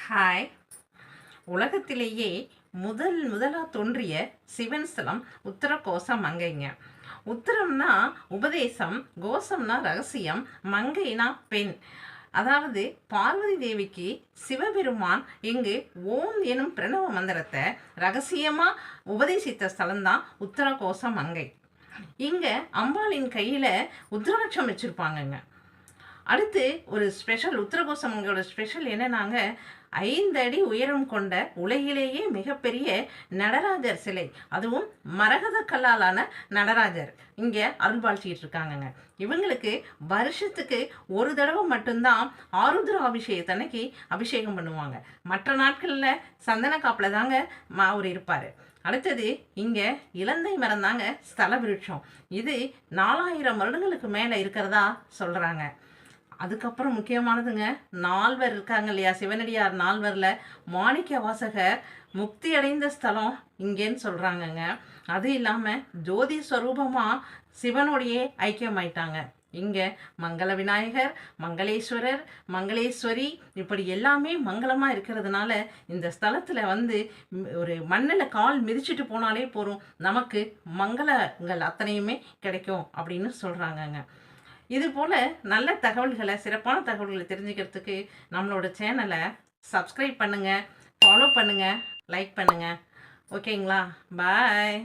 Hi. உலகத்திலேயே முதலா தோன்றிய சிவன் ஸ்தலம் உத்தரகோச மங்கைங்க. உத்தரம்னா உபதேசம், கோசம்னா ரகசியம், மங்கைனா பெண். அதாவது பார்வதி தேவிக்கு சிவபெருமான் இங்கு ஓம் எனும் பிரணவ மந்திரத்தை ரகசியமா உபதேசித்த ஸ்தலம்தான் உத்தரகோச மங்கை. இங்க அம்பாளின் கையில உத்ராட்சம் வச்சிருப்பாங்கங்க. அடுத்து ஒரு ஸ்பெஷல் உத்தரகோசமங்களோட ஸ்பெஷல் என்னன்னாங்க, 5 அடி உயரம் கொண்ட உலகிலேயே மிகப்பெரிய நடராஜர் சிலை, அதுவும் மரகத கல்லாலான நடராஜர் இங்கே அருள்பாலிச்சிக்கிட்டு இருக்காங்கங்க. இவங்களுக்கு வருஷத்துக்கு ஒரு தடவை மட்டும்தான் ஆருத்ரா அபிஷேகத்தன்னைக்கு அபிஷேகம் பண்ணுவாங்க. மற்ற நாட்களில் சந்தன காப்பில் தாங்க அவர் இருப்பார். அடுத்தது இங்கே இலந்தை மரம் தாங்க ஸ்தல விருட்சம். இது 4000 வருடங்களுக்கு மேலே இருக்கிறதா சொல்கிறாங்க. அதுக்கப்புறம் முக்கியமானதுங்க, 4 இருக்காங்க இல்லையா, சிவனடியார் 4 மாணிக்க வாசகர் முக்தி அடைந்த ஸ்தலம் இங்கேன்னு சொல்கிறாங்கங்க. அது இல்லாமல் ஜோதி ஸ்வரூபமாக சிவனுடைய ஐக்கியமாயிட்டாங்க. இங்கே மங்கள விநாயகர், மங்களேஸ்வரர், மங்களேஸ்வரி இப்படி எல்லாமே மங்களமாக இருக்கிறதுனால இந்த ஸ்தலத்தில் ஒரு மண்ணில் கால் மிதிச்சுட்டு போனாலே போகிறோம், நமக்கு மங்களங்கள் அத்தனையுமே கிடைக்கும் அப்படின்னு சொல்கிறாங்கங்க. இது போல் நல்ல தகவல்களை, சிறப்பான தகவல்களை தெரிஞ்சுக்கிறதுக்கு நம்மளோட சேனலை சப்ஸ்கிரைப் பண்ணுங்கள், ஃபாலோ பண்ணுங்கள், லைக் பண்ணுங்கள். ஓகேங்களா? பாய்.